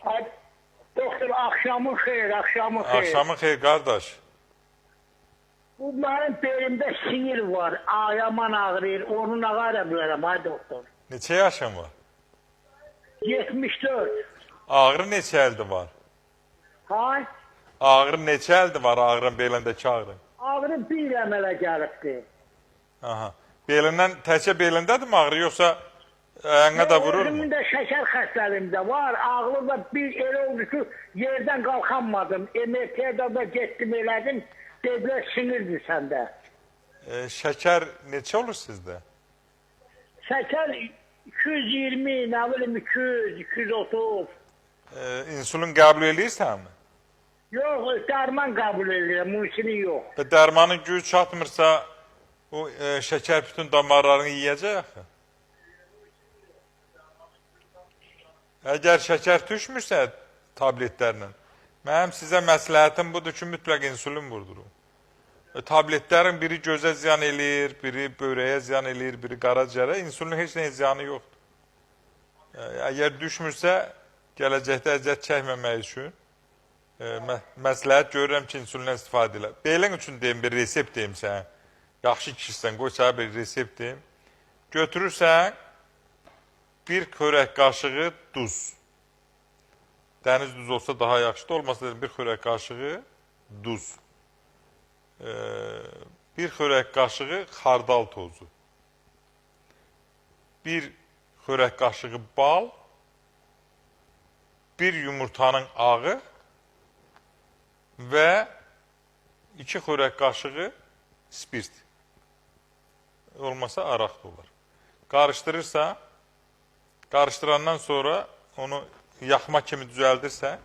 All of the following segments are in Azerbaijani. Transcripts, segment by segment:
Ay, doktor, akşamın xeyir, akşamın xeyir. Akşamın xeyir qardaş. Bu benim belimde sinir var. Yaman ağrıyır. Onu ne kadar bilərəm, ay doktor. Neçə yaşın var? 74. Ağrı neçə əldə var? Hay? Ağrı neçə əldə var, ağrın belindəki ağrı? Ağrı bir əmələ gəlibdi. Aha. Belindən, təkcə belindədir mi ağrı, yoxsa ayağına da vurur mu? Özümün də şəkər xəstəliyimdə var. Ağrı da bir elə oldu ki, yerdən qalxanmadım. MRT-də da getdim, elədim. Dedilər, sinirdir səndə. Şəkər neçə olur sizdə? Şəkər 220, nə bilim 200, 230. İnsulin qəbul edirsənmi? Yox, dərman qəbul edirəm, musiqi yox. Və dərmanın gücü çatmırsa, o şəkər bütün damarlarını yiyəcək axı. Əgər şəkər düşmürsə tabletlərlə, mənim sizə məsləhətim budur ki, mütləq insulin vurdurun. Tabletlərin biri gözə ziyan eləyir, biri böreyə ziyan eləyir, biri qaraciyərə. İnsulinin heç nəyə ziyanı yoxdur. Əgər düşmürsə, gələcəkdə əziyyət çəkməmək üçün məsləhət görürəm ki, insulindən istifadə elə. Belin üçün deyim, bir resept deyim sənə. Yaxşı kişisən, qoy sənə bir resept deyim. Götürürsən, bir xörək qaşığı duz. Dəniz duz olsa daha yaxşıdır, olmasa bir xörək qaşığı duz. Bir xörək qaşığı xardal tozu. Bir xörək qaşığı bal. Bir yumurtanın ağı və 2 xörək qaşığı spirt. Olmasa araq da olar. Qarışdırırsa, qarışdırandan sonra onu yaxma kimi düzəldirsə,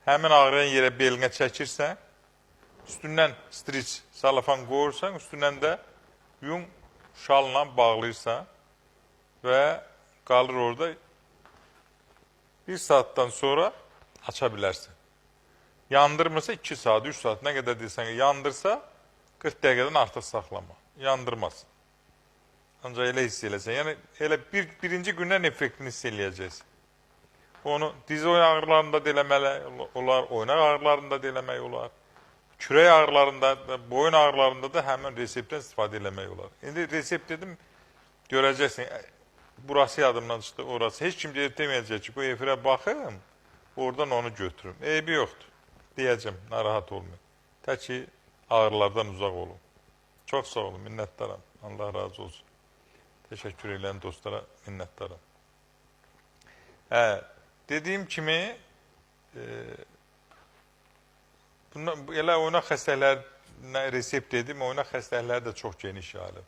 həmin ağrıyan yerə belinə çəkirsən, üstündən striç, salafan qoyursan, üstündən də yun şalla bağlayırsan və qalır orada. Bir saatdan sonra aça bilərsən. Yandırmırsa 2 saat, 3 saat, nə qədər deyirsən ki, yandırsa 40 dəqiqədən artıq saxlama. Yandırmaz. Ancaq elə hiss eləsən. Yəni, elə birinci gündən effektini hiss eləyəcəksin. Onu diz ağrılarında da eləmək olar, oynaq ağrılarında da eləmək olar. Kürək ağrılarında, boyun ağrılarında da həmin reseptdən istifadə eləmək olar. İndi resept dedim, görəcəksin. Burası yadımdan çıxdı, orası. Heç kim deməyəcək ki, bu efirə baxım, oradan onu götürüm. Eybi yoxdur. Deyəcəm, narahat olmayın. Tək ki, ağrılardan uzaq olun. Çox sağ olun, minnətdaram. Allah razı olsun. Təşəkkür edən dostlara minnətdaram. Dediyim kimi, elə oynaq xəstəliklərinə resept dedim, oynaq xəstəlikləri də çox geniş yayılıb.